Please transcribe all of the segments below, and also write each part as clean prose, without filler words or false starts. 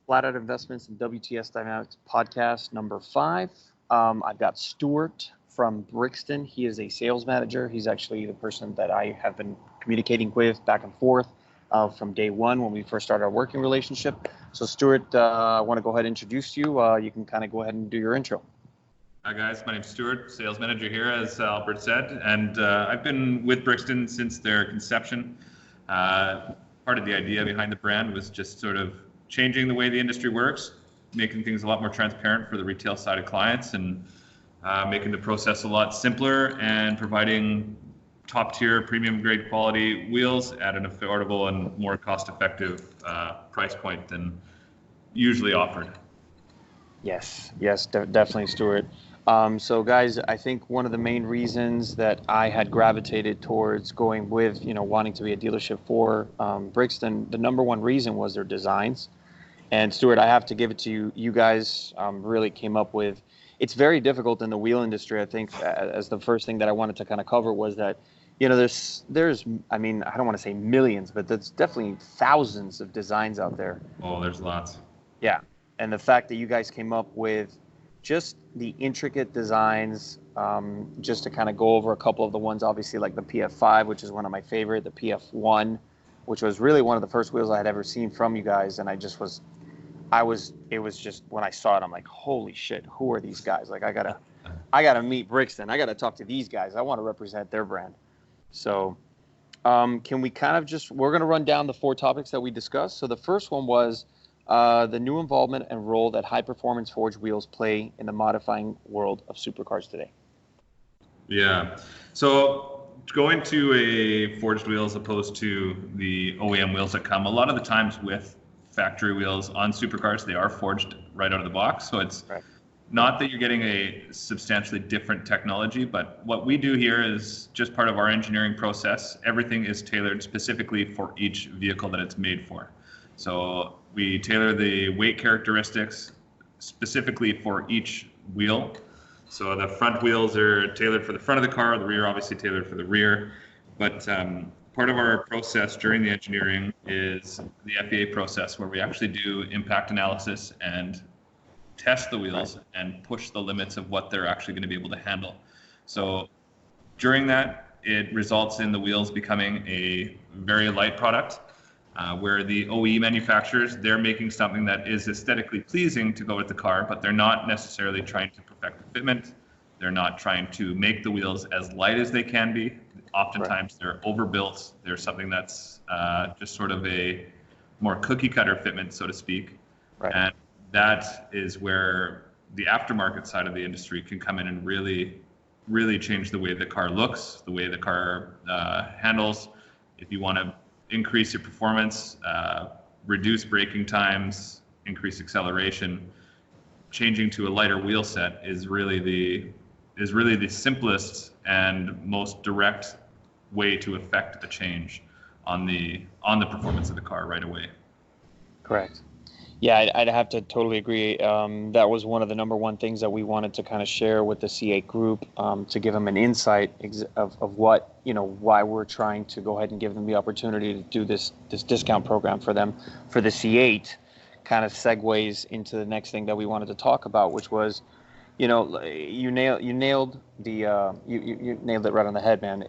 Flatout Investments and WTS Dynamics podcast number 5. I've got Stuart from Brixton. He is a sales manager. He's actually the person that I have been communicating with back and forth from day one when we first started our working relationship. So Stuart, I want to go ahead and introduce you. You can kind of go ahead and do your intro. Hi guys, my name's Stuart, sales manager here, as Albert said, and I've been with Brixton since their conception. Part of the idea behind the brand was just sort of changing the way the industry works, making things a lot more transparent for the retail side of clients, and making the process a lot simpler and providing top-tier, premium-grade quality wheels at an affordable and more cost-effective price point than usually offered. Yes, definitely, Stuart. So guys, I think one of the main reasons that I had gravitated towards going with, wanting to be a dealership for Brixton, the number one reason was their designs. And Stuart, I have to give it to you. You guys really came up with, it's very difficult in the wheel industry, I think, as the first thing that I wanted to kind of cover was that, there's, I mean, I don't want to say millions, but there's definitely thousands of designs out there. Oh, there's lots. Yeah. And the fact that you guys came up with just the intricate designs, just to kind of go over a couple of the ones, obviously like the PF5, which is one of my favorite, the PF1, which was really one of the first wheels I had ever seen from you guys. And it was just, when I saw it, I'm like, holy shit, who are these guys? Like, I gotta meet Brixton. I gotta talk to these guys. I want to represent their brand. So can we kind of we're going to run down the 4 topics that we discussed. So the first one was the new involvement and role that high-performance forged wheels play in the modifying world of supercars today. Yeah. So going to a forged wheel as opposed to the OEM wheels that come, a lot of the times with factory wheels on supercars, they are forged right out of the box. So it's not that you're getting a substantially different technology, but what we do here is just part of our engineering process. Everything is tailored specifically for each vehicle that it's made for. So we tailor the weight characteristics specifically for each wheel. So the front wheels are tailored for the front of the car, the rear obviously tailored for the rear. But part of our process during the engineering is the FEA process, where we actually do impact analysis and test the wheels and push the limits of what they're actually going to be able to handle. So during that, it results in the wheels becoming a very light product. Where the OE manufacturers, they're making something that is aesthetically pleasing to go with the car, but they're not necessarily trying to perfect the fitment. They're not trying to make the wheels as light as they can be. Oftentimes they're overbuilt. They're something that's just sort of a more cookie cutter fitment, so to speak. And that is where the aftermarket side of the industry can come in and really, really change the way the car looks, the way the car handles. If you want to increase your performance, reduce braking times, increase acceleration, changing to a lighter wheel set is really the simplest and most direct way to affect a change on the performance of the car right away. Correct. Yeah, I'd have to totally agree. That was one of the number one things that we wanted to kind of share with the C8 group, to give them an insight of what, why we're trying to go ahead and give them the opportunity to do this discount program for them for the C8. Kind of segues into the next thing that we wanted to talk about, which was, you nailed it right on the head, man.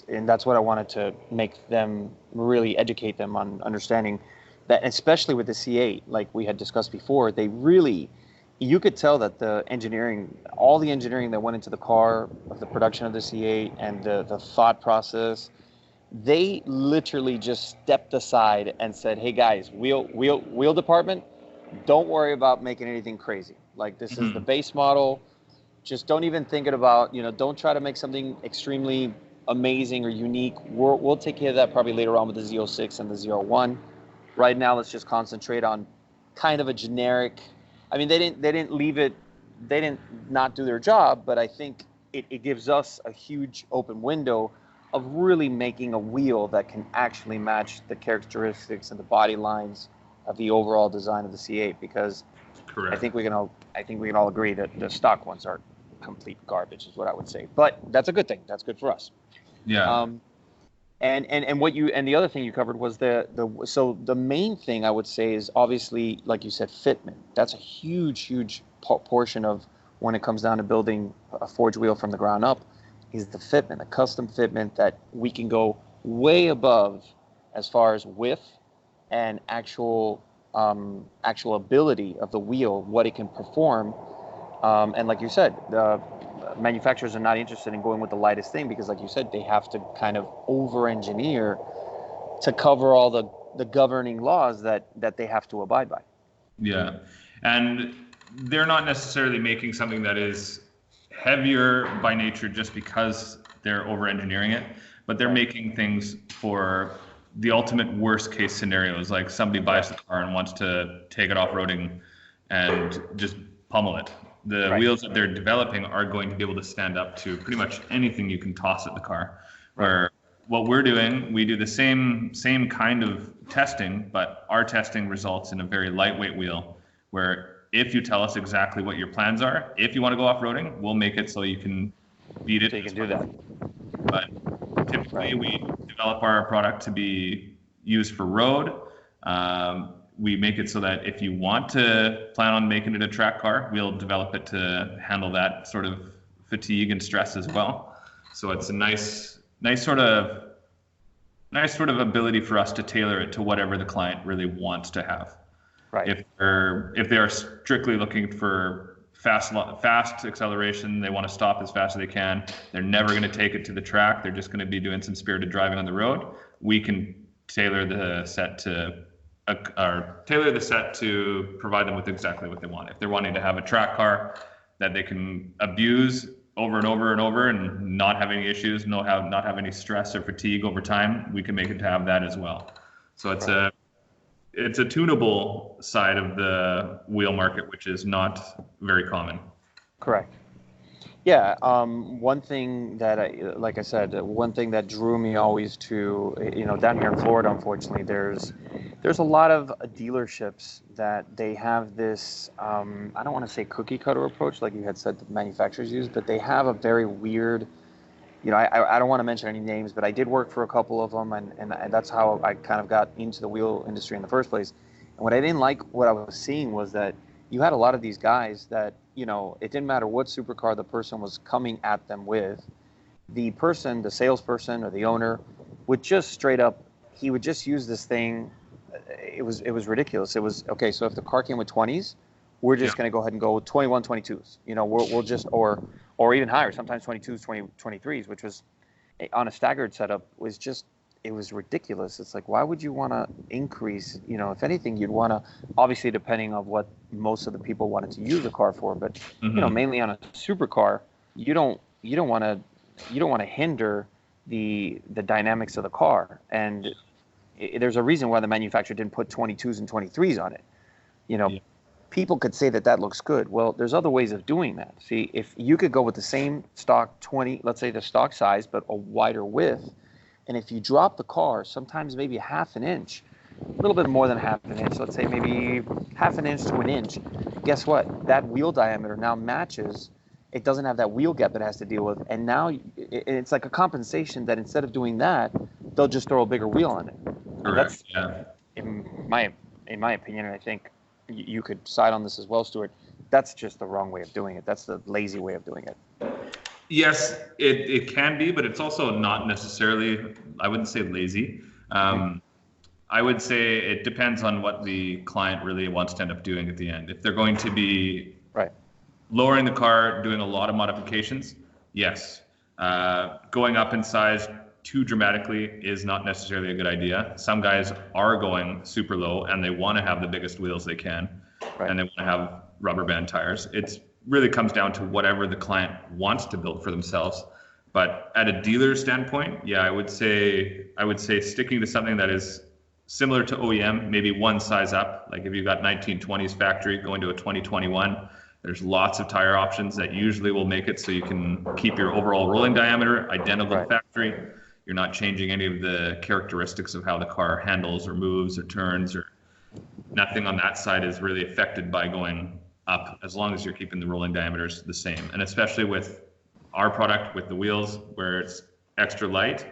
And that's what I wanted to make them really educate them on understanding. That especially with the C8, like we had discussed before, they really, you could tell that the engineering, all the engineering that went into the car, of the production of the C8 and the thought process, they literally just stepped aside and said, hey guys, wheel department, don't worry about making anything crazy. Like this is the base model. Just don't even think about, don't try to make something extremely amazing or unique. We'll take care of that probably later on with the Z06 and the Z01. Right now, let's just concentrate on kind of a generic. I mean, they didn't leave it. They didn't not do their job, but I think it gives us a huge open window of really making a wheel that can actually match the characteristics and the body lines of the overall design of the C8. Because I think we can all agree that the stock ones are complete garbage, is what I would say. But that's a good thing. That's good for us. Yeah. And what you and the other thing you covered was so the main thing I would say is obviously, like you said, fitment. That's a huge portion of when it comes down to building a forged wheel from the ground up, is the fitment, the custom fitment that we can go way above as far as width and actual ability of the wheel, what it can perform. And like you said, the manufacturers are not interested in going with the lightest thing because, like you said, they have to kind of over-engineer to cover all the governing laws that they have to abide by. Yeah, and they're not necessarily making something that is heavier by nature just because they're over-engineering it, but they're making things for the ultimate worst case scenarios, like somebody buys the car and wants to take it off-roading and just pummel it. The wheels that they're developing are going to be able to stand up to pretty much anything you can toss at the car. Where what we're doing, we do the same kind of testing, but our testing results in a very lightweight wheel where if you tell us exactly what your plans are, if you want to go off-roading, we'll make it so you can beat it. So you can do that. But typically we develop our product to be used for road. We make it so that if you want to plan on making it a track car, we'll develop it to handle that sort of fatigue and stress as well. So it's a nice sort of ability for us to tailor it to whatever the client really wants to have. Right. If they are strictly looking for fast acceleration, they want to stop as fast as they can, they're never going to take it to the track, they're just going to be doing some spirited driving on the road, we can tailor the set to provide them with exactly what they want. If they're wanting to have a track car that they can abuse over and over and over and not have any issues, not have any stress or fatigue over time, we can make it to have that as well. So it's a tunable side of the wheel market, which is not very common. Correct. Yeah, one thing that like I said, one thing that drew me always to, down here in Florida, unfortunately, there's a lot of dealerships that they have this, I don't want to say cookie cutter approach, like you had said the manufacturers use, but they have a very weird, I don't want to mention any names, but I did work for a couple of them, and that's how I kind of got into the wheel industry in the first place. And what I didn't like, what I was seeing was that you had a lot of these guys that, it didn't matter what supercar the person was coming at them with, the salesperson or the owner would just straight up, he would just use this thing. It was ridiculous. It was, okay, so if the car came with 20s, we're just going to go ahead and go with 21, 22s. We'll just, or even higher, sometimes 22s, 23s, which was on a staggered setup, it was ridiculous. It's like, why would you want to increase? If anything, you'd want to, obviously, depending on what most of the people wanted to use the car for, but mainly on a supercar, you don't want to hinder the dynamics of the car. And there's a reason why the manufacturer didn't put 22s and 23s on it. People could say that looks good. Well, there's other ways of doing that. See, if you could go with the same stock 20, let's say the stock size, but a wider width. And if you drop the car, sometimes maybe a half an inch, a little bit more than half an inch, let's say maybe half an inch to an inch, guess what? That wheel diameter now matches. It doesn't have that wheel gap it has to deal with. And now it's like a compensation that instead of doing that, they'll just throw a bigger wheel on it. Correct. In my opinion, and I think you could side on this as well, Stuart, that's just the wrong way of doing it. That's the lazy way of doing it. Yes, it can be, but it's also not necessarily, I wouldn't say lazy. I would say it depends on what the client really wants to end up doing at the end. If they're going to be lowering the car, doing a lot of modifications, yes. Going up in size too dramatically is not necessarily a good idea. Some guys are going super low and they want to have the biggest wheels they can, and they want to have rubber band tires. It's really comes down to whatever the client wants to build for themselves. But at a dealer standpoint, yeah, I would say sticking to something that is similar to OEM, maybe one size up. Like if you've got 1920s factory going to a 2021, there's lots of tire options that usually will make it so you can keep your overall rolling diameter identical to factory. You're not changing any of the characteristics of how the car handles or moves or turns, or nothing on that side is really affected by going up, as long as you're keeping the rolling diameters the same. And especially with our product, with the wheels where it's extra light,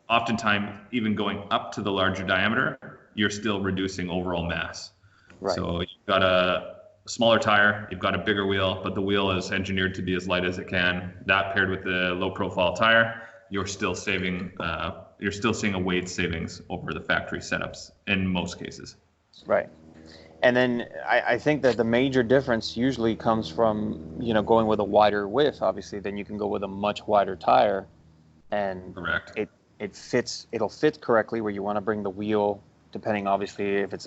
oftentimes, even going up to the larger diameter, you're still reducing overall mass. Right. So you've got a smaller tire, you've got a bigger wheel, but the wheel is engineered to be as light as it can. That paired with the low profile tire, you're still saving, you're still seeing a weight savings over the factory setups in most cases. Right. And then I think that the major difference usually comes from, going with a wider width. Obviously, then you can go with a much wider tire, and Correct. It'll fit correctly where you want to bring the wheel, depending obviously if it's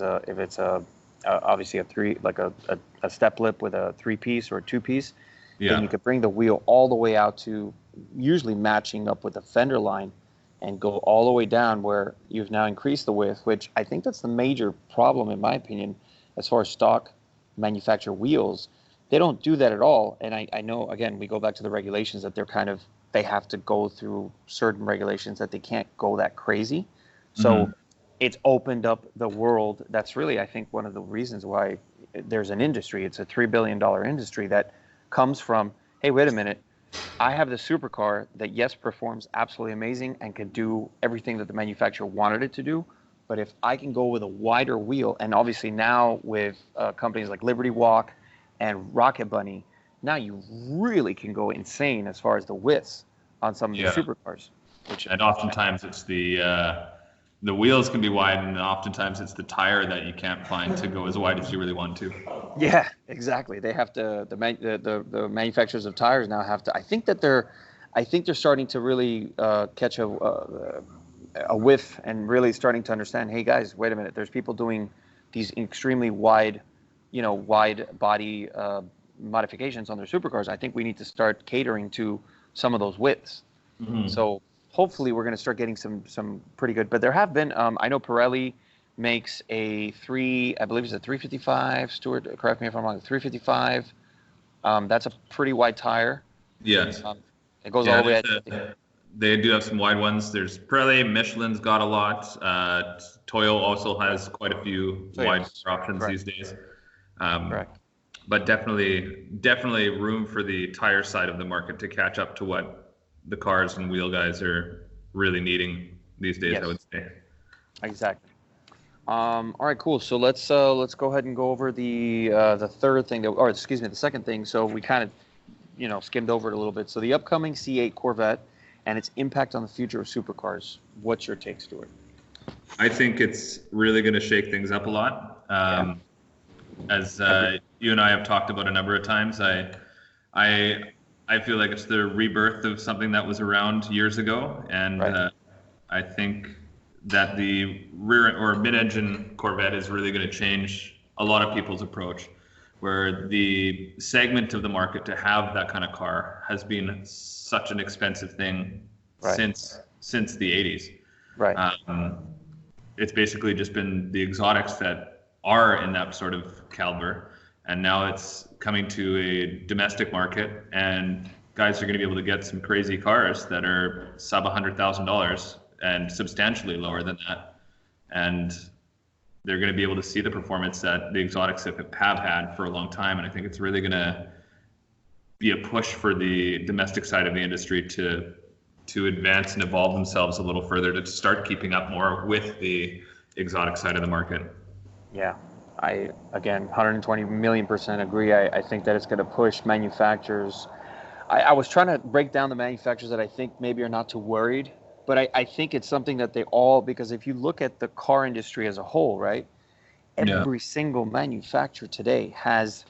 obviously a step lip with a 3-piece or a 2-piece. Yeah. Then you could bring the wheel all the way out to usually matching up with the fender line, and go all the way down where you've now increased the width, which I think that's the major problem, in my opinion, as far as stock manufacturer wheels. They don't do that at all. And I know, again, we go back to the regulations that they have to go through certain regulations that they can't go that crazy. So it's opened up the world. That's really, I think, one of the reasons why there's an industry. It's a $3 billion industry that comes from, hey, wait a minute, I have the supercar that, yes, performs absolutely amazing and can do everything that the manufacturer wanted it to do. But if I can go with a wider wheel, and obviously now with companies like Liberty Walk and Rocket Bunny, now you really can go insane as far as the widths on some of the supercars. And oftentimes it's the wheels can be wide, and oftentimes it's the tire that you can't find to go as wide as you really want to. Yeah, exactly. They have to. The manufacturers of tires now have to. I think they're starting to really catch a whiff and really starting to understand. Hey guys, wait a minute. There's people doing these extremely wide body modifications on their supercars. I think we need to start catering to some of those widths. So hopefully we're going to start getting some pretty good. But there have been. I know Pirelli makes I believe it's a 355. Stuart, correct me if I'm wrong. 355. That's a pretty wide tire. Yes. It goes all the way. They do have some wide ones. There's Pirelli, Michelin's got a lot. Toyo also has quite a few wide options these days. Correct. But definitely room for the tire side of the market to catch up to what the cars and wheel guys are really needing these days, I would say. Exactly. All right, cool. So let's go ahead and go over the third thing the second thing. So we kind of skimmed over it a little bit. So the upcoming C8 Corvette and its impact on the future of supercars. What's your take, Stuart? I think it's really going to shake things up a lot. As you and I have talked about a number of times, I feel like it's the rebirth of something that was around years ago, and I think that the rear or mid-engine Corvette is really going to change a lot of people's approach, where the segment of the market to have that kind of car has been such an expensive thing since the 80s. Right. It's basically just been the exotics that are in that sort of caliber, and now it's coming to a domestic market, and guys are going to be able to get some crazy cars that are sub $100,000 and substantially lower than that, and they're going to be able to see the performance that the exotics have had for a long time. And I think it's really going to be a push for the domestic side of the industry to advance and evolve themselves a little further, to start keeping up more with the exotic side of the market. Yeah, I, again, 120 million% agree. I think that it's going to push manufacturers. I was trying to break down the manufacturers that I think maybe are not too worried, but I think it's something that they all, because if you look at the car industry as a whole, right, every single manufacturer today has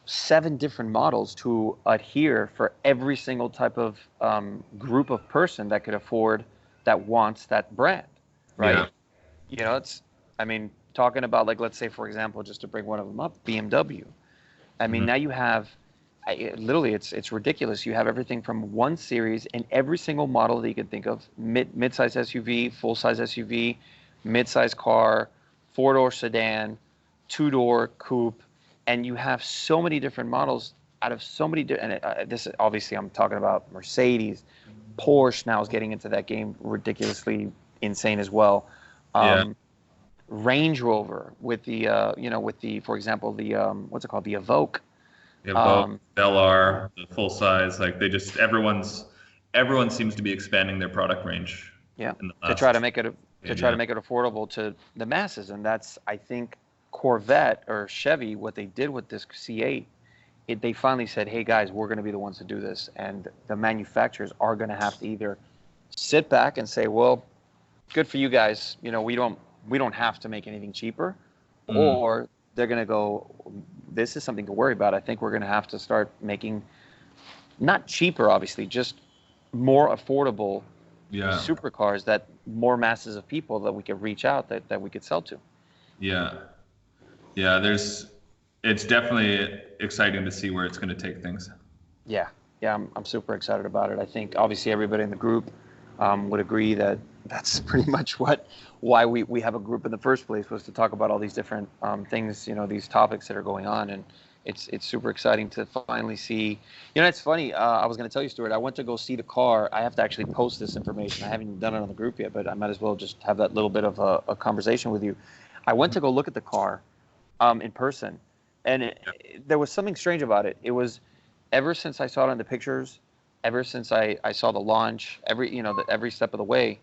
7 different models to adhere for every single type of group of person that could afford, that wants that brand, right? Yeah. It's, I mean, talking about, like, let's say, for example, just to bring one of them up, BMW. I mean, now you have, literally, it's ridiculous. You have everything from 1 series in every single model that you can think of: mid-size SUV, full-size SUV, mid-size car, 4-door sedan, 2-door coupe, and you have so many different models out of so many different. And this, obviously, I'm talking about Mercedes, Porsche now is getting into that game, ridiculously insane as well. Range Rover with the for example, the what's it called, the Evoque. LR, the full size, like everyone seems to be expanding their product range Yeah, in the to try to last make it yeah. to make it affordable to the masses, and that's I think Corvette or Chevy what they did with this C8. They finally said, "Hey guys, we're going to be the ones to do this," and the manufacturers are going to have to either sit back and say, "Well, good for you guys. You know, we don't have to make anything cheaper," Mm, or they're going to go, "This is something to worry about. I think we're going to have to start making not cheaper, obviously, just more affordable yeah. supercars that more masses of people that we could reach out that we could sell to." Yeah. Yeah. It's definitely exciting to see where it's going to take things. Yeah, yeah, I'm super excited about it. I think obviously everybody in the group would agree that that's pretty much why we have a group in the first place, was to talk about all these different things, these topics that are going on, and it's super exciting to finally see. It's funny. I was going to tell you, Stuart. I went to go see the car. I have to actually post this information. I haven't even done it on the group yet, but I might as well just have that little bit of a conversation with you. I went to go look at the car in person, and there was something strange about it. It was ever since I saw it in the pictures, ever since I saw the launch, every step of the way,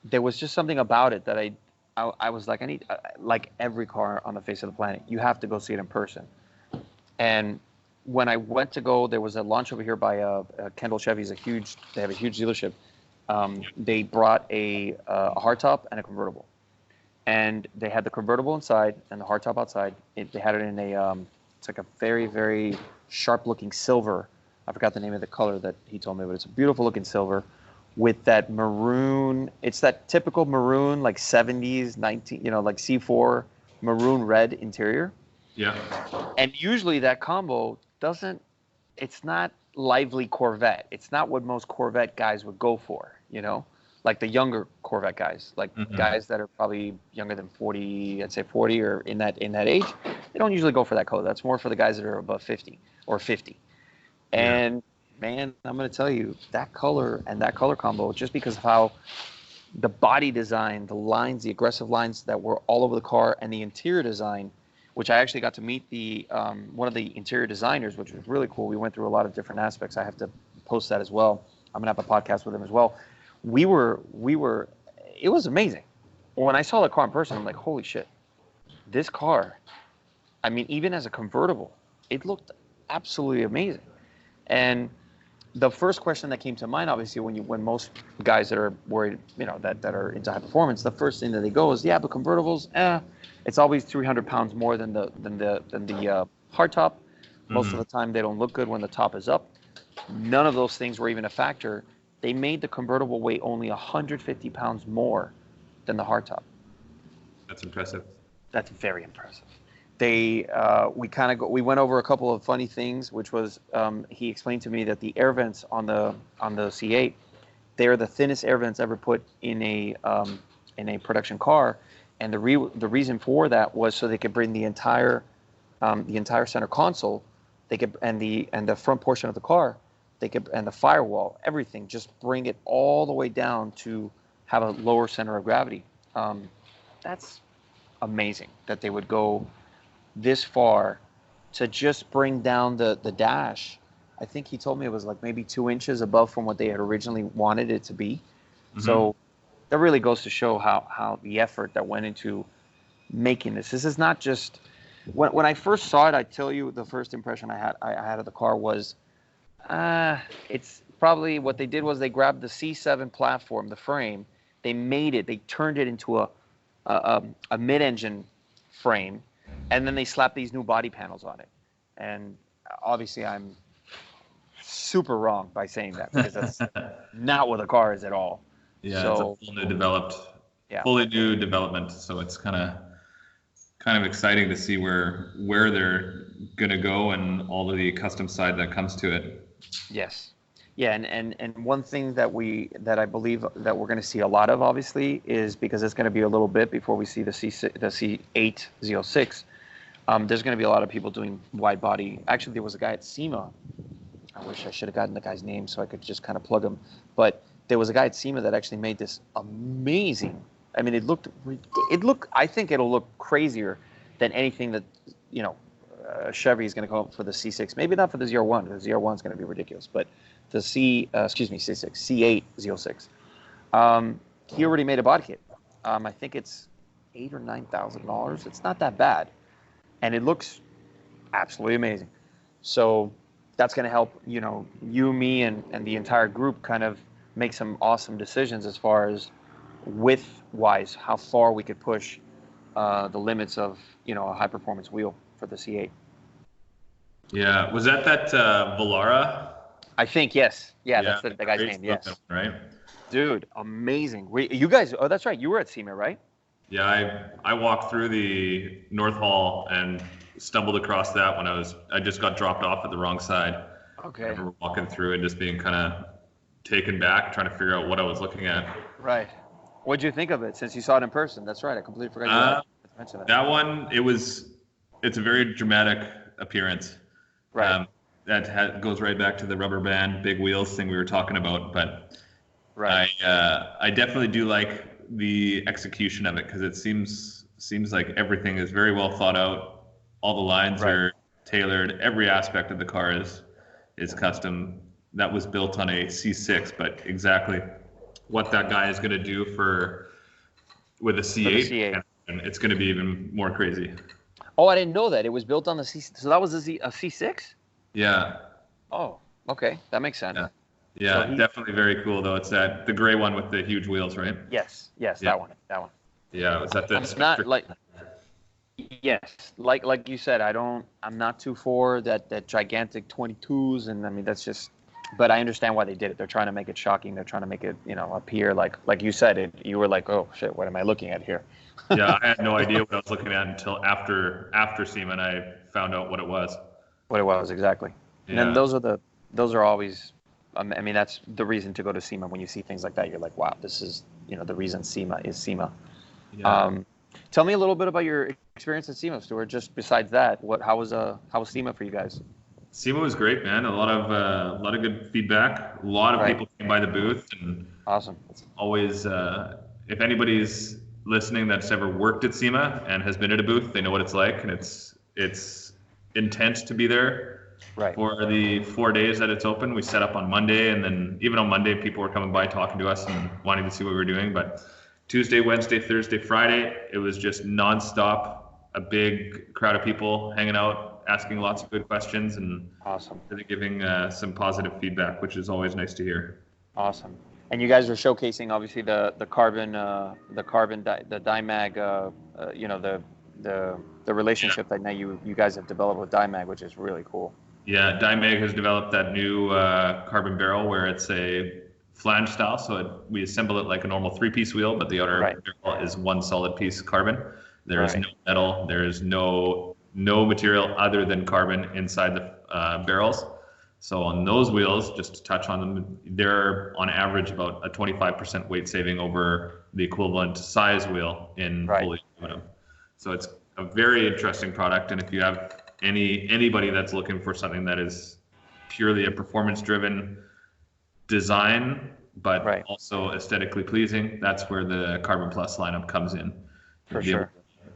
there was just something about it that I was like, I need, like every car on the face of the planet, you have to go see it in person. And when I went to go, there was a launch over here by Kendall Chevy's they have a huge dealership. They brought a hardtop and a convertible. And they had the convertible inside and the hardtop outside. They had it in it's like a very, very sharp looking silver. I forgot the name of the color that he told me, but it's a beautiful looking silver with that maroon. It's that typical maroon, like 70s, like C4 maroon red interior. Yeah. And usually that combo it's not lively Corvette. It's not what most Corvette guys would go for, like the younger Corvette guys, like Hmm. guys that are probably younger than 40, I'd say 40 or in that age. They don't usually go for that color. That's more for the guys that are above 50 or 50. Yeah. And man, I'm going to tell you that color and that color combo, just because of how the body design, the lines, the aggressive lines that were all over the car, and the interior design, which I actually got to meet the one of the interior designers, which was really cool. We went through a lot of different aspects. I have to post that as well. I'm gonna have a podcast with him as well. We were, it was amazing. When I saw the car in person, I'm like, holy shit, this car. I mean, even as a convertible, it looked absolutely amazing. And the first question that came to mind, obviously, when most guys that are worried, that are into high performance, the first thing that they go is, yeah, but convertibles, it's always 300 pounds more than the hard top. Most of Hmm. the time, they don't look good when the top is up. None of those things were even a factor. They made the convertible weigh only 150 pounds more than the hardtop. That's impressive. That's very impressive. We went over a couple of funny things, which was he explained to me that the air vents on the C8, they are the thinnest air vents ever put in a production car, and the reason for that was so they could bring the entire center console, they could and the front portion of the car, and the firewall, everything, just bring it all the way down to have a lower center of gravity. That's amazing that they would go this far to just bring down the dash. I think he told me it was like maybe 2 inches above from what they had originally wanted it to be. Hmm. So that really goes to show how the effort that went into making this. This is not just when I first saw it. I tell you, the first impression I had of the car was, it's probably what they did was they grabbed the C7 platform, the frame, they turned it into a mid-engine frame, and then they slapped these new body panels on it. And obviously, I'm super wrong by saying that, because that's not what the car is at all. Yeah, it's a So yeah, fully new development. So it's kind of exciting to see where they're gonna go and all of the custom side that comes to it. yes, yeah, and one thing that I believe that we're going to see a lot of, obviously, is because it's going to be a little bit before we see the C8 Z06. There's going to be a lot of people doing wide body. Actually, there was a guy at SEMA. I wish I should have gotten the guy's name so I could just kind of plug him. But there was a guy at SEMA that actually made this amazing. I mean, I think it'll look crazier than anything that, Chevy is going to come up for the C6. Maybe not for the ZR1. The ZR1 is going to be ridiculous. But the C8 Z06. he already made a body kit. I think it's $8,000 or $9,000. It's not that bad, and it looks absolutely amazing. So that's going to help, you, me, and the entire group kind of make some awesome decisions as far as width-wise, how far we could push the limits of, a high-performance wheel for the C8. Yeah, was that Velara? I think, yes. Yeah, that's the guy's name, yes. Right? Dude, amazing. You guys, oh, that's right. You were at SEMA, right? Yeah, I walked through the North Hall and stumbled across that when I just got dropped off at the wrong side. Okay. I remember walking through and just being kind of taken back, trying to figure out what I was looking at. Right. What'd you think of it since you saw it in person? That's right. I completely forgot to mention that. That one, it's a very dramatic appearance. Right. That goes right back to the rubber band, big wheels thing we were talking about. But right. I definitely do like the execution of it because it seems like everything is very well thought out. All the lines are tailored. Every aspect of the car is custom. That was built on a C6, but exactly what that guy is going to do with a C8, and it's going to be even more crazy. Oh, I didn't know that. It was built on the C6. So that was a C6? Yeah. Oh, okay. That makes sense. Yeah, so definitely very cool, though. It's the gray one with the huge wheels, right? Yes, that one. Yeah, was that the not like... Yes, like you said, I'm not too for that gigantic 22s, and I mean that's just... But I understand why they did it. They're trying to make it shocking. They're trying to make it, appear like you said. You were like, oh shit, what am I looking at here? Yeah, I had no idea what I was looking at until after SEMA, and I found out what it was. What it was, exactly. Yeah. And then those are always, I mean, that's the reason to go to SEMA. When you see things like that, you're like, wow, this is, the reason SEMA is SEMA. Yeah. Tell me a little bit about your experience at SEMA, Stuart. Just besides that, how was SEMA for you guys? SEMA was great, man. A lot of good feedback. A lot of people came by the booth, and awesome. Always, if anybody's listening that's ever worked at SEMA and has been at a booth, they know what it's like, and it's intense to be there. Right. For the 4 days that it's open. We set up on Monday, and then even on Monday, people were coming by talking to us and wanting to see what we were doing. But Tuesday, Wednesday, Thursday, Friday, it was just nonstop. A big crowd of people hanging out, asking lots of good questions, and awesome. Really giving some positive feedback, which is always nice to hear. Awesome. And you guys are showcasing obviously the carbon, the Dymag, the relationship that now you guys have developed with Dymag, which is really cool. Yeah, Dymag has developed that new carbon barrel where it's a flange style, so we assemble it like a normal 3-piece wheel, but the outer barrel is one solid piece carbon. There is no metal. There is no material other than carbon inside the barrels. So on those wheels, just to touch on them, they're on average about a 25% weight saving over the equivalent size wheel in fully aluminum. So it's a very interesting product. And if you have anybody that's looking for something that is purely a performance-driven design, but also aesthetically pleasing, that's where the Carbon Plus lineup comes in. For sure.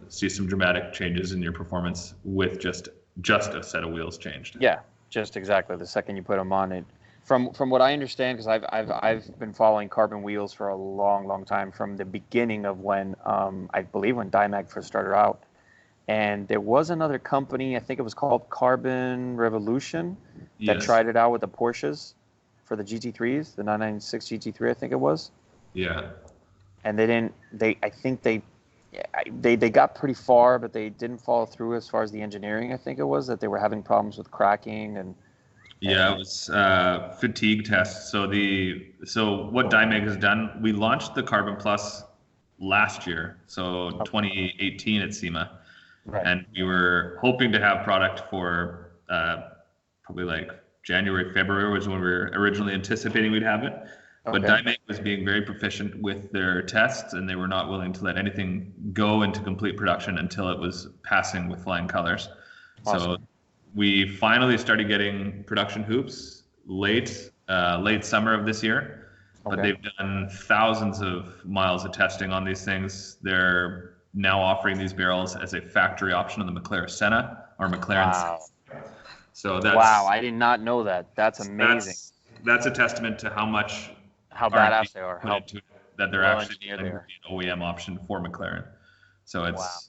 See some dramatic changes in your performance with just a set of wheels changed. Yeah, just exactly. The second you put them on it, from what I understand, because I've been following carbon wheels for a long time, from the beginning of when I believe when Dymag first started out, and there was another company, I think it was called Carbon Revolution, that tried it out with the Porsches for the GT3s, the 996 GT3, I think it was. Yeah. And I think they got pretty far, but they didn't follow through as far as the engineering. I think it was that they were having problems with cracking and. Yeah, it was fatigue tests. So what Dymag has done, we launched the Carbon Plus last year, so 2018 at SEMA, and we were hoping to have product for probably like January, February was when we were originally anticipating we'd have it. But Dymag was being very proficient with their tests, and they were not willing to let anything go into complete production until it was passing with flying colors. Awesome. So we finally started getting production hoops late summer of this year. But they've done thousands of miles of testing on these things. They're now offering these barrels as a factory option on the McLaren Senna or McLaren. Wow. So that's I did not know that. That's amazing. That's a testament to how badass they are. that they're Well actually engineered going to there. be an OEM option for McLaren. So it's Wow.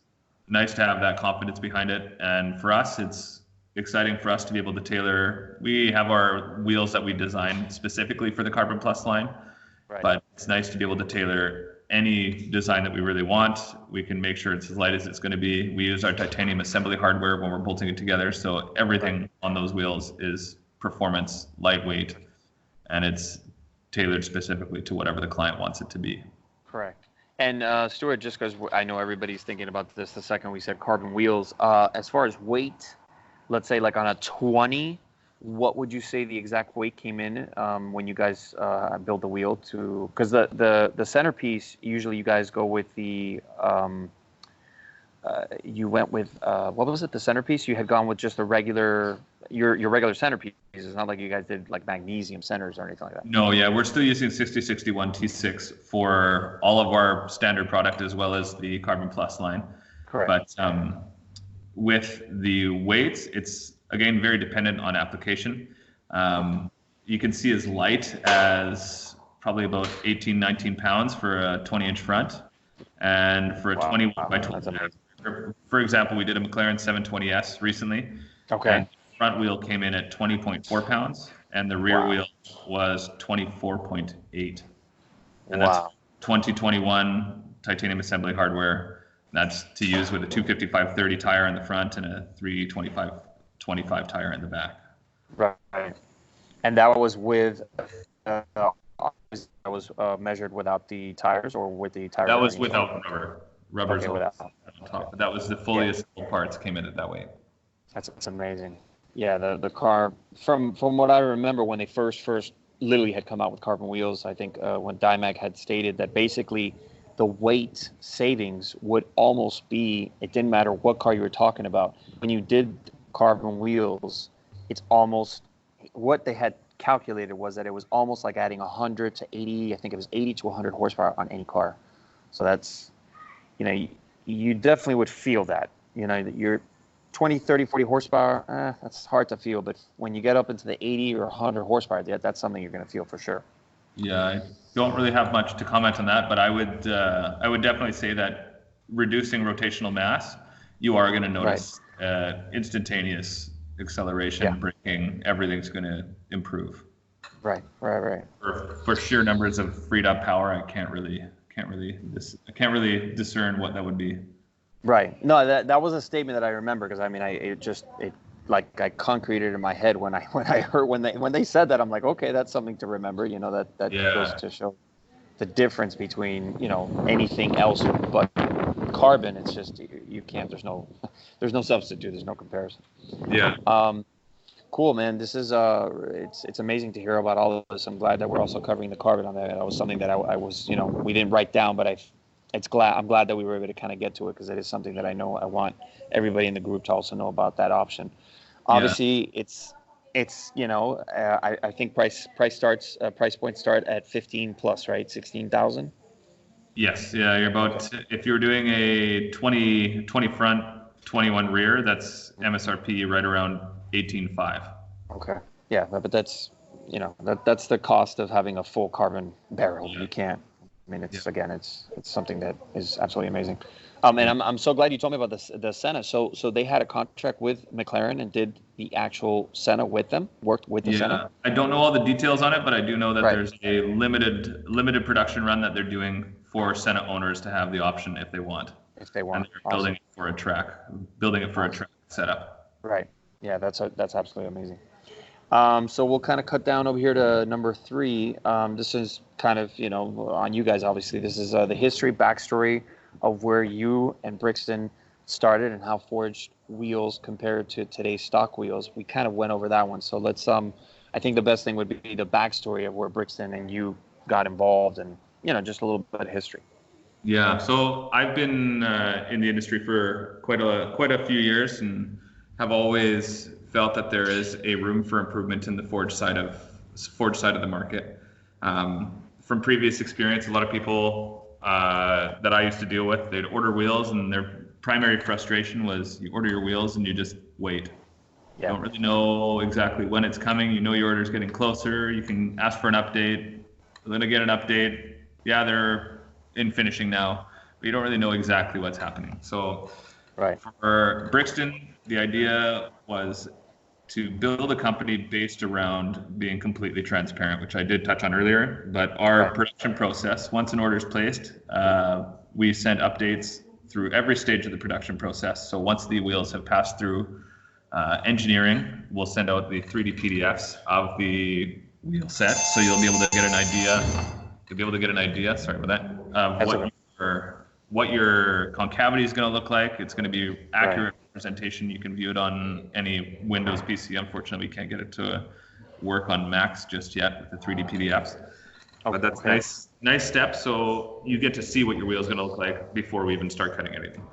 nice to have that confidence behind it. And for us, it's exciting for us to be able to tailor. We have our wheels that we designed specifically for the Carbon Plus line, Right. but it's nice to be able to tailor any design that we really want. We can make sure it's as light as it's going to be. We use our titanium assembly hardware when we're bolting it together, so everything on those wheels is performance, lightweight, and it's tailored specifically to whatever the client wants it to be. Correct. And Stuart, just because I know everybody's thinking about this the second we said carbon wheels, as far as weight, let's say like on a 20, what would you say the exact weight came in when you guys build the wheel to? Because the centerpiece, usually you guys go with the, you went with, what was it, the centerpiece? You had gone with just the regular, your regular centerpiece. It's not like you guys did like magnesium centers or anything like that. No, yeah, we're still using 6061 T6 for all of our standard product as well as the Carbon Plus line. Correct. But with the weights, it's again very dependent on application. You can see as light as probably about 18, 19 pounds for a 20-inch front, and for a 21 by 12. For example, we did a McLaren 720S recently. Okay. And the front wheel came in at 20.4 pounds, and the rear wheel was 24.8. And that's 2021 titanium assembly hardware. That's to use with a 255/30 tire in the front and a 325/25 tire in the back. Right. And that was with that was measured without the tires or with the tires? That was without rubber. Rubber's okay, on top. But that was the fully assembled parts came in at that weight. That's amazing. Yeah, the car from what I remember when they first literally had come out with carbon wheels, I think when Dimag had stated that basically the weight savings would almost be, it didn't matter what car you were talking about. When you did carbon wheels, it's almost, what they had calculated was that it was almost like adding 100 to 80, I think it was 80 to 100 horsepower on any car. So that's, you definitely would feel that, that you're 20, 30, 40 horsepower, that's hard to feel. But when you get up into the 80 or 100 horsepower, that's something you're going to feel for sure. Yeah, I don't really have much to comment on that, but I would definitely say that reducing rotational mass, you are going to notice instantaneous acceleration, braking, everything's going to improve. Right. For sheer numbers of freed up power, I can't really discern what that would be. Right. No, that was a statement that I remember because it like I concreted in my head when I heard when they said that. I'm like, okay, that's something to remember. That goes to show the difference between anything else but carbon. It's just you can't. There's no substitute. There's no comparison. Yeah. Cool, man. This is it's amazing to hear about all of this. I'm glad that we're also covering the carbon on that. That was something that I was we didn't write down, but I'm glad that we were able to kind of get to it because it is something that I know I want everybody in the group to also know about that option. Obviously, it's I think price points start at 15 plus, right? 16,000. Yes, yeah, you're about if you're doing a 20 front, 21 rear, that's MSRP right around 18.5. Okay. Yeah, but that's that's the cost of having a full carbon barrel. You can't. I mean, it's something that is absolutely amazing. And I'm so glad you told me about the Senna. So they had a contract with McLaren and did the actual Senna with them, worked with the Senna? I don't know all the details on it, but I do know that there's a limited production run that they're doing for Senna owners to have the option if they want. If they want. And they're building it for a track setup. Right. Yeah, that's absolutely amazing. So we'll kind of cut down over here to number 3. This is kind of, on you guys, obviously. This is the history, backstory of where you and Brixton started and how forged wheels compared to today's stock wheels. We kind of went over that one. So let's, I think the best thing would be the backstory of where Brixton and you got involved and, just a little bit of history. Yeah, so I've been in the industry for quite a few years and have always felt that there is a room for improvement in the forged side of the market. From previous experience, a lot of people that I used to deal with, they'd order wheels and their primary frustration was you order your wheels and you just wait. You don't really know exactly when it's coming. Your order's getting closer. You can ask for an update. You're going to get an update. yeah, they're in finishing now, but you don't really know exactly what's happening. So Right. for Brixton, the idea was to build a company based around being completely transparent, which I did touch on earlier. But our Right. production process, once an order is placed, we send updates through every stage of the production process. So once the wheels have passed through engineering, we'll send out the 3D PDFs of the wheel set, so you'll be able to get an idea. You'll be able to get an idea. Sorry about that. Of what your concavity is going to look like. It's going to be accurate representation. You can view it on any Windows PC. Unfortunately, we can't get it to work on Macs just yet with the 3D PDFs. But that's nice step. So you get to see what your wheel is going to look like before we even start cutting anything.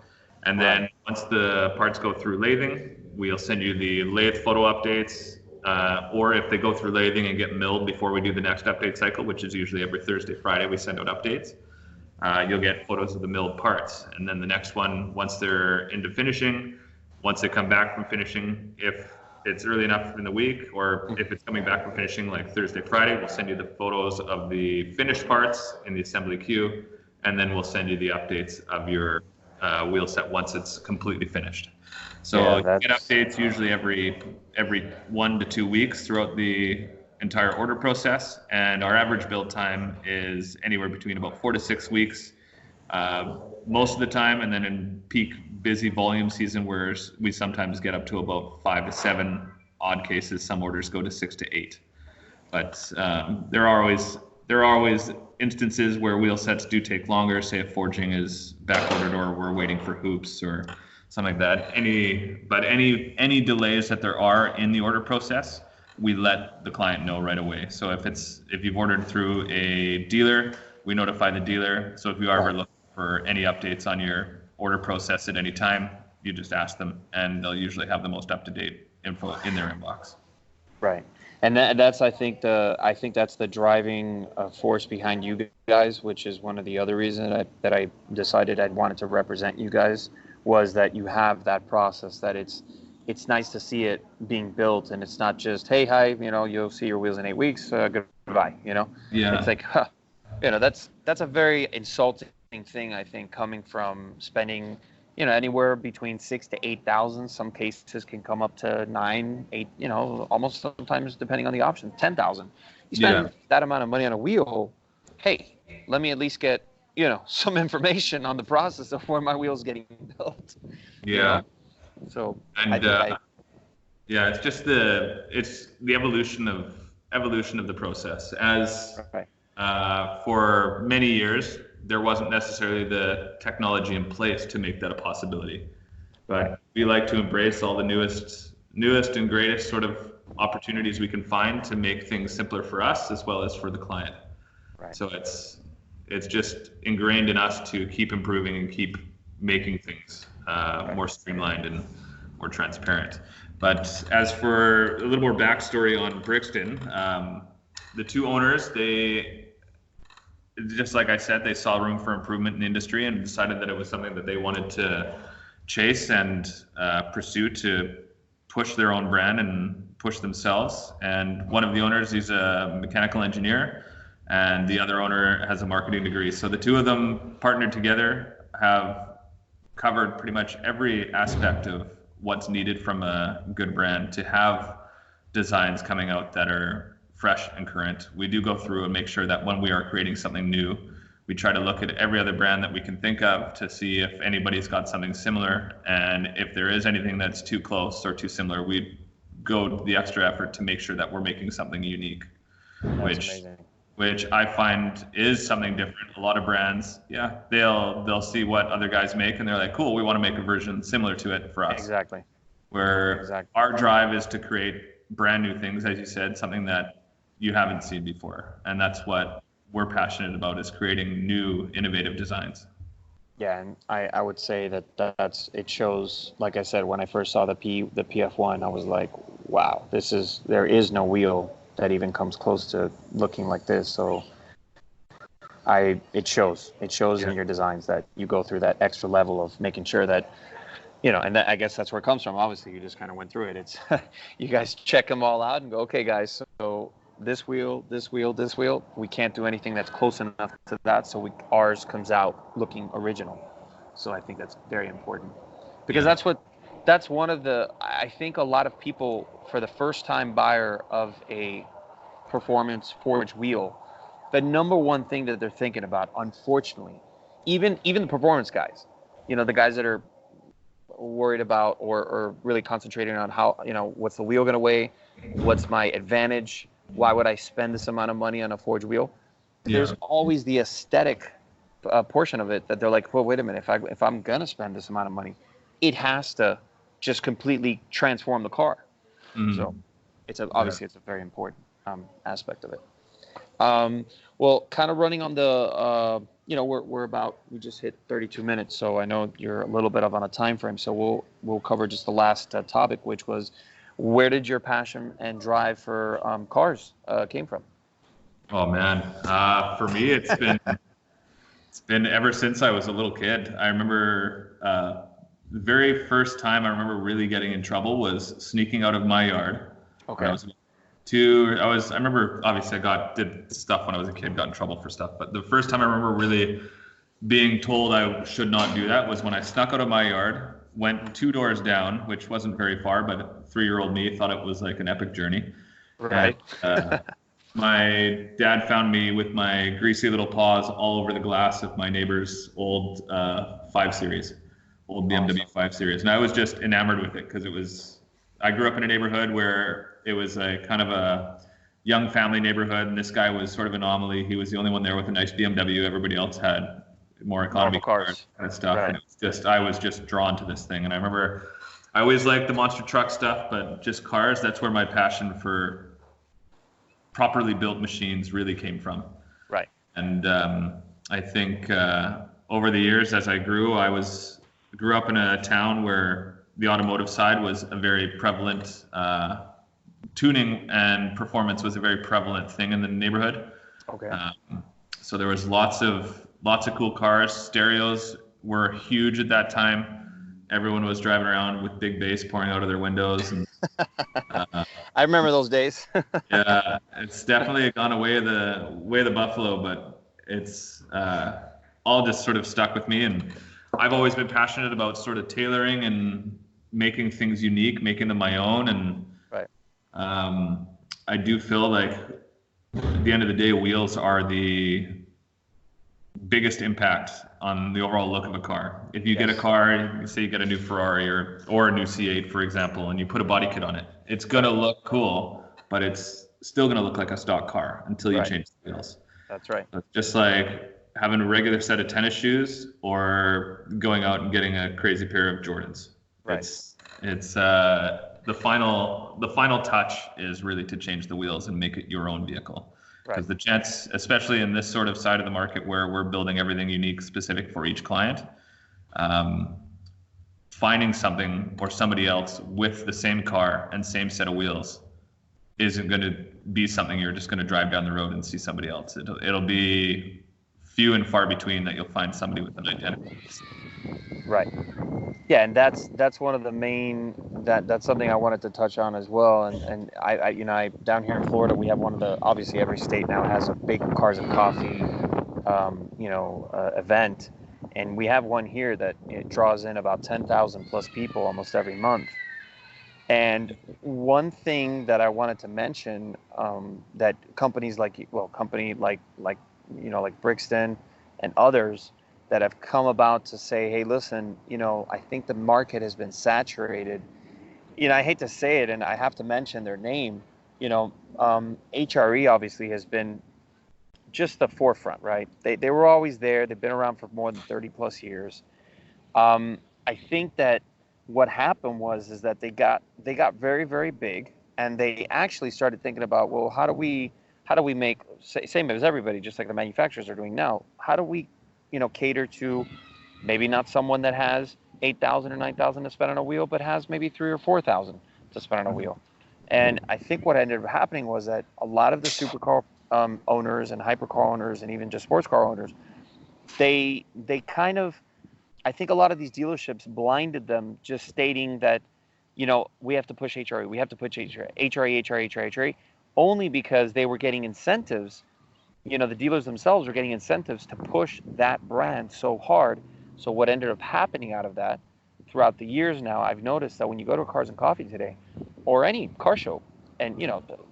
And then once the parts go through lathing, we'll send you the lathe photo updates. Or if they go through lathing and get milled before we do the next update cycle, which is usually every Thursday, Friday, we send out updates. You'll get photos of the milled parts. And then the next one, once they're into finishing, once they come back from finishing, if it's early enough in the week, or if it's coming back from finishing like Thursday, Friday, we'll send you the photos of the finished parts in the assembly queue, and then we'll send you the updates of your wheel set once it's completely finished. So you get updates usually every 1 to 2 weeks throughout the entire order process, and our average build time is anywhere between about 4 to 6 weeks most of the time, and then in peak busy volume season where we sometimes get up to about 5 to 7, odd cases some orders go to 6 to 8. But there are always instances where wheel sets do take longer, say if forging is back ordered or we're waiting for hoops or something like that. Any delays that there are in the order process, we let the client know right away. So if you've ordered through a dealer, we notify the dealer. So if you are ever looking for any updates on your order process at any time, you just ask them, and they'll usually have the most up-to-date info in their inbox. Right, and that's I think that's the driving force behind you guys, which is one of the other reasons that I decided I wanted to represent you guys, was that you have that process, that it's nice to see it being built, and it's not just, hey, hi, you'll see your wheels in 8 weeks, goodbye, Yeah. It's like, that's a very insulting thing, I think, coming from spending, anywhere between 6,000 to 8,000. Some cases can come up to 9, 8, almost sometimes, depending on the option, 10,000. You spend that amount of money on a wheel, hey, let me at least get, some information on the process of where my wheel's getting built. Yeah. So it's just the evolution of the process. As for many years, there wasn't necessarily the technology in place to make that a possibility. But we like to embrace all the newest and greatest sort of opportunities we can find to make things simpler for us as well as for the client. Right. So it's just ingrained in us to keep improving and keep making things more streamlined and more transparent. But as for a little more backstory on Brixton, the two owners, just like I said, they saw room for improvement in the industry and decided that it was something that they wanted to chase and pursue to push their own brand and push themselves. And one of the owners, he's a mechanical engineer, and the other owner has a marketing degree. So the two of them partnered together, have covered pretty much every aspect of what's needed from a good brand to have designs coming out that are fresh and current. We do go through and make sure that when we are creating something new, we try to look at every other brand that we can think of to see if anybody's got something similar. And if there is anything that's too close or too similar, we go the extra effort to make sure that we're making something unique, which I find is something different. A lot of brands, they'll see what other guys make and they're like, cool, we want to make a version similar to it for us. Exactly. Our drive is to create brand new things, as you said, something that you haven't seen before. And that's what we're passionate about, is creating new, innovative designs. Yeah, and I would say it shows, like I said, when I first saw the PF1, I was like, wow, there is no wheel that even comes close to looking like this. So it shows in your designs that you go through that extra level of making sure that, and I guess that's where it comes from. Obviously, you just kind of went through it. It's you guys check them all out and go, okay, guys, so this wheel, this wheel, this wheel. We can't do anything that's close enough to that, so ours comes out looking original. So I think that's very important, because that's one of the, I think a lot of people, for the first time buyer of a performance forged wheel, the number one thing that they're thinking about, unfortunately, even the performance guys, the guys that are worried about or really concentrating on how, what's the wheel going to weigh, what's my advantage, why would I spend this amount of money on a forged wheel? There's always the aesthetic portion of it that they're like, well, wait a minute, if I'm going to spend this amount of money, it has to just completely transform the car. So obviously it's a very important aspect of it. Well, kind of running on the, we just hit 32 minutes, so I know you're a little bit on a time frame. So we'll cover just the last topic, which was, where did your passion and drive for cars came from? Oh man, for me it's been ever since I was a little kid. I remember the very first time I remember really getting in trouble was sneaking out of my yard. Okay. I remember, obviously did stuff when I was a kid, got in trouble for stuff, but the first time I remember really being told I should not do that was when I snuck out of my yard, went 2 doors down, which wasn't very far, but 3-year-old me thought it was like an epic journey. Right. And, my dad found me with my greasy little paws all over the glass of my neighbor's old 5 Series, old BMW 5 Series. And I was just enamored with it because I grew up in a neighborhood where it was a kind of a young family neighborhood, and this guy was sort of an anomaly. He was the only one there with a nice BMW. Everybody else had more economy cars kind of stuff. Right. And I was just drawn to this thing. And I remember I always liked the monster truck stuff, but just cars, that's where my passion for properly built machines really came from. Right. And I think over the years as I grew up in a town where the automotive side was a very prevalent, tuning and performance was a very prevalent thing in the neighborhood. Okay. So there was lots of cool cars. Stereos were huge at that time. Everyone was driving around with big bass pouring out of their windows. And, I remember those days. Yeah, it's definitely gone away the buffalo, but it's all just sort of stuck with me. And I've always been passionate about sort of tailoring and making things unique, making them my own. And right. I do feel like at the end of the day, wheels are the biggest impact on the overall look of a car. If you get a car, say you get a new Ferrari or a new C8, for example, and you put a body kit on it, it's going to look cool, but it's still going to look like a stock car until you change the wheels. That's right. So it's just like having a regular set of tennis shoes or going out and getting a crazy pair of Jordans. Right. It's the final touch is really to change the wheels and make it your own vehicle. Because the gents, especially in this sort of side of the market where we're building everything unique, specific for each client, finding something or somebody else with the same car and same set of wheels isn't going to be something you're just going to drive down the road and see somebody else. It'll be few and far between that you'll find somebody with an identical piece. Right. Yeah, and that's one of the main, that's something I wanted to touch on as well. And I down here in Florida, we have one of the, obviously every state now has a big Cars and Coffee, event. And we have one here that it draws in about 10,000 plus people almost every month. And one thing that I wanted to mention, that companies like Brixton and others that have come about to say, hey, listen, I think the market has been saturated. I hate to say it, and I have to mention their name. HRE obviously has been just the forefront, right? They were always there. They've been around for more than 30 plus years. I think that what happened is that they got very, very big, and they actually started thinking about, well, how do we make, same as everybody, just like the manufacturers are doing now, how do we cater to maybe not someone that has 8,000 or 9,000 to spend on a wheel, but has maybe 3,000 or 4,000 to spend on a wheel. And I think what ended up happening was that a lot of the supercar owners and hypercar owners and even just sports car owners, they kind of, I think a lot of these dealerships blinded them, just stating that, we have to push HRE, we have to push HRE, HRE, HRE, HRE, HRE, only because they were getting incentives. The dealers themselves were getting incentives to push that brand so hard. So what ended up happening out of that throughout the years now, I've noticed that when you go to a Cars and Coffee today, or any car show, and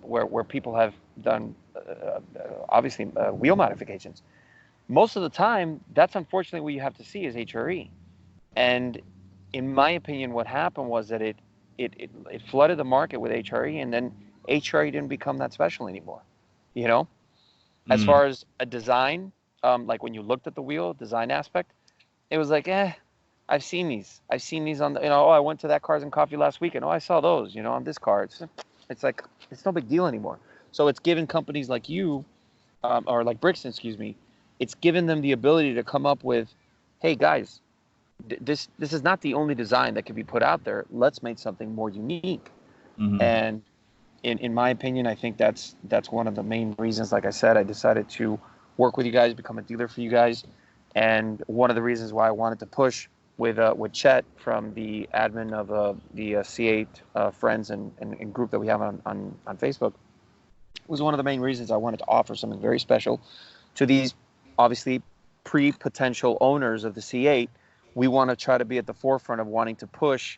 where people have done obviously wheel modifications, most of the time that's unfortunately what you have to see is HRE. And in my opinion, what happened was that it flooded the market with HRE, and then HRE didn't become that special anymore. You know, as Mm. far as a design, like when you looked at the wheel design aspect, it was like, I've seen these. I've seen these on the, oh, I went to that Cars and Coffee last weekend. Oh, I saw those, on this car. It's like, it's no big deal anymore. So it's given companies like you, or like Brixton, excuse me, it's given them the ability to come up with, hey guys, this is not the only design that can be put out there. Let's make something more unique. Mm-hmm. And in my opinion, I think that's one of the main reasons. Like I said, I decided to work with you guys, become a dealer for you guys, and one of the reasons why I wanted to push with Chet from the admin of the C8 friends and group that we have on Facebook was one of the main reasons I wanted to offer something very special to these obviously pre-potential owners of the C8. We want to try to be at the forefront of wanting to push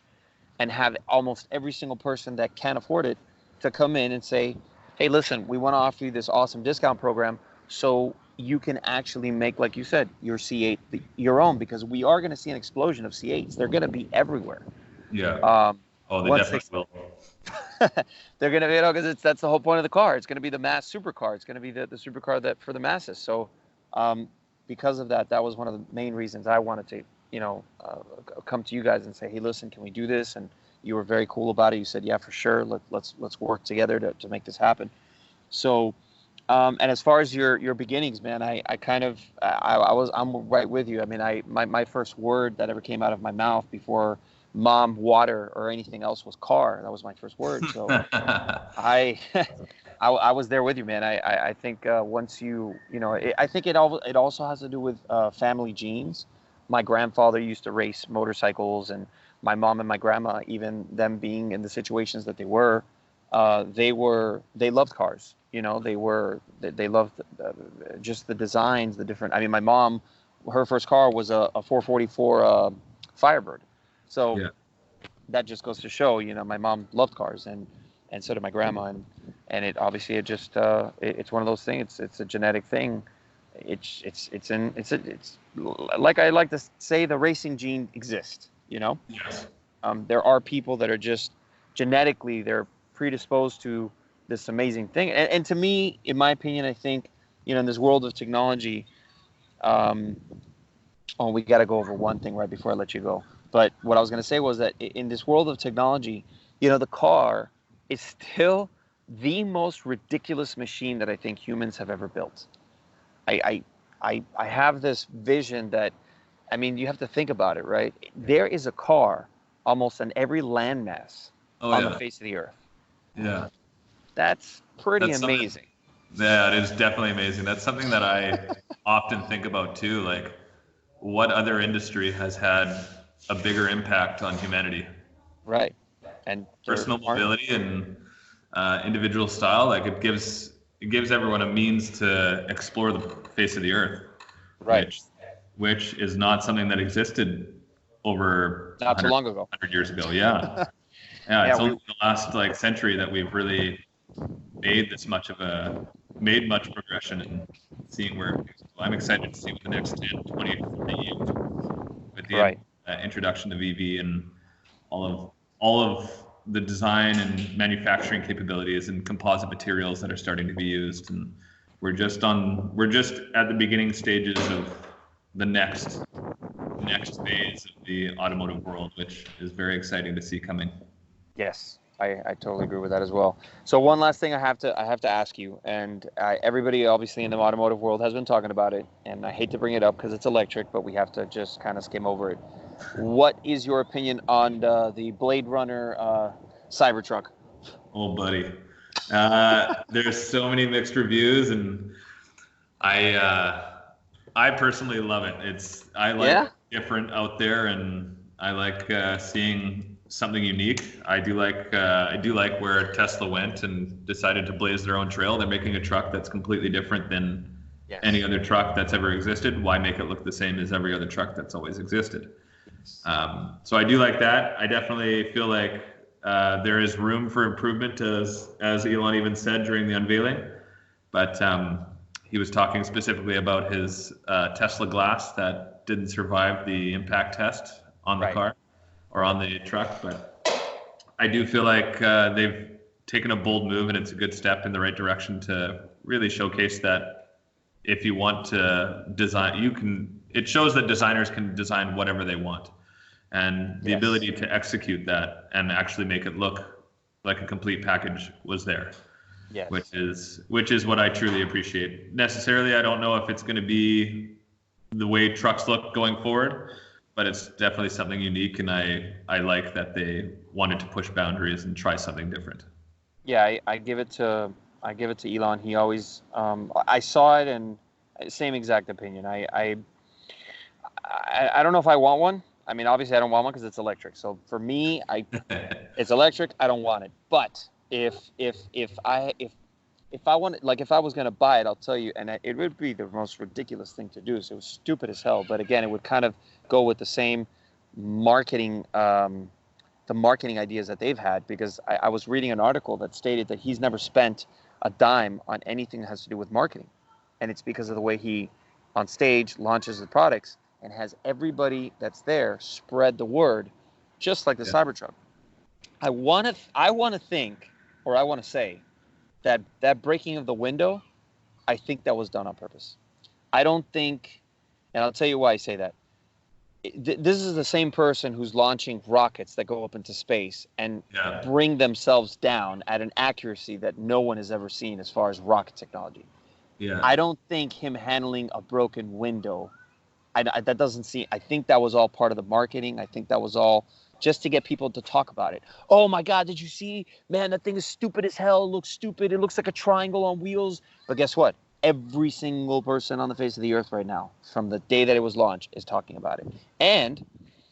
and have almost every single person that can afford it to come in and say, hey, listen, we want to offer you this awesome discount program so you can actually make, like you said, your C8 your own, because we are going to see an explosion of C8s. They're going to be everywhere. Yeah. They definitely will. They're going to be, because that's the whole point of the car. It's going to be the mass supercar. It's going to be the supercar that for the masses. So because of that, that was one of the main reasons I wanted to, come to you guys and say, hey, listen, can we do this? And you were very cool about it. You said, yeah, for sure. Let's work together to make this happen. So, and as far as your beginnings, man, I'm right with you. I mean, my first word that ever came out of my mouth before mom, water, or anything else was car. That was my first word. So I was there with you, man. I think once I think it also has to do with family genes. My grandfather used to race motorcycles, and my mom and my grandma, even them being in the situations that they loved cars. They loved just the designs, the different. I mean, my mom, her first car was a 444 Firebird. So yeah. that just goes to show, my mom loved cars, and so did my grandma, and it obviously it's one of those things. It's a genetic thing. It's like I like to say, the racing gene exists. Yes. There are people that are just genetically they're predisposed to this amazing thing, and to me, in my opinion, I think in this world of technology, we got to go over one thing right before I let you go. But what I was going to say was that in this world of technology, the car is still the most ridiculous machine that I think humans have ever built. I have this vision that, I mean, you have to think about it, right? There is a car almost on every landmass on the face of the earth. Yeah. That's pretty amazing. Yeah, it is definitely amazing. That's something that I often think about too. Like, what other industry has had a bigger impact on humanity? Right. And personal mobility and individual style. Like, it gives everyone a means to explore the face of the earth. Right. Which is not something that existed over not too long ago. 100 years ago. Yeah. Yeah, it's only the last century that we've really made much progression and seeing where I'm excited to see what the next 10, 20, 30 years with the introduction of EV and all of the design and manufacturing capabilities and composite materials that are starting to be used. And we're just at the beginning stages of the next phase of the automotive world, which is very exciting to see coming. Yes, I totally agree with that as well. So one last thing I have to ask you, and everybody obviously in the automotive world has been talking about it, and I hate to bring it up because it's electric, but we have to just kind of skim over it. What is your opinion on the Blade Runner Cybertruck? Oh, buddy. There's so many mixed reviews, and I personally love it. I like different out there, and I like seeing something unique. I do like where Tesla went and decided to blaze their own trail. They're making a truck that's completely different than any other truck that's ever existed. Why make it look the same as every other truck that's always existed? So I do like that. I definitely feel like there is room for improvement, as Elon even said during the unveiling. But he was talking specifically about his Tesla glass that didn't survive the impact test on the car or on the truck. But I do feel like they've taken a bold move, and it's a good step in the right direction to really showcase that if you want to design, you can. It shows that designers can design whatever they want, and the ability to execute that and actually make it look like a complete package was there. Yes. Which is what I truly appreciate. Necessarily, I don't know if it's going to be the way trucks look going forward, but it's definitely something unique, and I like that they wanted to push boundaries and try something different. Yeah, I give it to Elon. He always I saw it, and same exact opinion. I don't know if I want one. I mean, obviously I don't want one because it's electric. So for me, it's electric. I don't want it. But if I wanted, like, if I was going to buy it, I'll tell you, and it would be the most ridiculous thing to do. So it was stupid as hell. But again, it would kind of go with the same marketing, the marketing ideas that they've had, because I was reading an article that stated that he's never spent a dime on anything that has to do with marketing. And it's because of the way he, on stage, launches the products and has everybody that's there spread the word, just like the Cybertruck. I want to think, or I want to say, that breaking of the window, I think that was done on purpose. I don't think, and I'll tell you why I say that. This is the same person who's launching rockets that go up into space and bring themselves down at an accuracy that no one has ever seen as far as rocket technology. Yeah. I don't think him handling a broken window, that doesn't seem, I think that was all part of the marketing. I think that was all just to get people to talk about it. Oh my God, did you see? Man, that thing is stupid as hell. It looks stupid. It looks like a triangle on wheels. But guess what? Every single person on the face of the earth right now, from the day that it was launched, is talking about it. And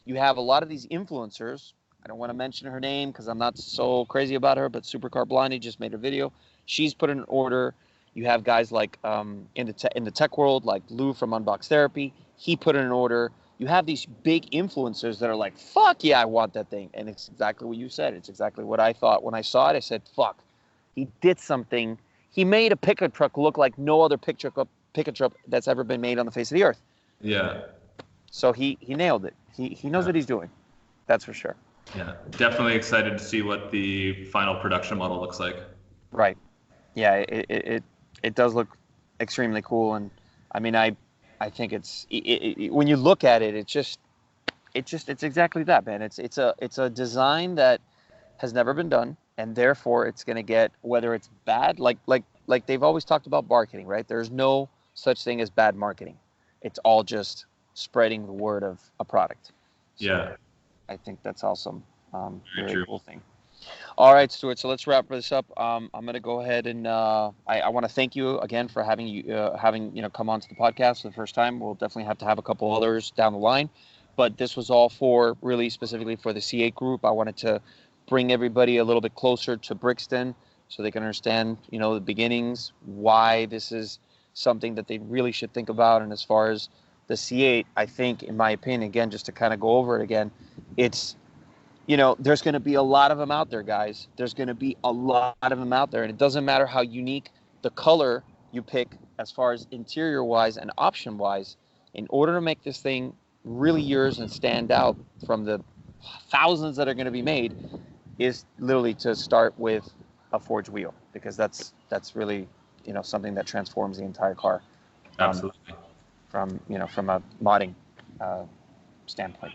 you have a lot of these influencers. I don't want to mention her name because I'm not so crazy about her, but Supercar Blondie just made a video. She's put in an order. You have guys like in the tech world, like Lou from Unbox Therapy. He put in an order. You have these big influencers that are like, fuck yeah, I want that thing. And it's exactly what you said. It's exactly what I thought. When I saw it, I said, fuck. He did something. He made a pickup truck look like no other pickup truck that's ever been made on the face of the earth. Yeah. So he nailed it. He knows what he's doing. That's for sure. Yeah. Definitely excited to see what the final production model looks like. Right. Yeah, it does look extremely cool. And I mean, I think it's when you look at it, it's exactly that, man. It's a design that has never been done. And therefore, it's going to get, whether it's bad, like they've always talked about marketing, right? There's no such thing as bad marketing. It's all just spreading the word of a product. So yeah. I think that's awesome. Very cool thing. All right, Stuart. So let's wrap this up. I'm going to go ahead and I want to thank you again for having you come onto the podcast for the first time. We'll definitely have to have a couple others down the line, but this was all for really specifically for the C8 group. I wanted to bring everybody a little bit closer to Brixton so they can understand, the beginnings, why this is something that they really should think about. And as far as the C8, I think, in my opinion, again, just to kind of go over it again, it's, there's going to be a lot of them out there, guys. There's going to be a lot of them out there. And it doesn't matter how unique the color you pick as far as interior-wise and option-wise. In order to make this thing really yours and stand out from the thousands that are going to be made, is literally to start with a forged wheel, because that's really something that transforms the entire car. Absolutely. From a modding standpoint.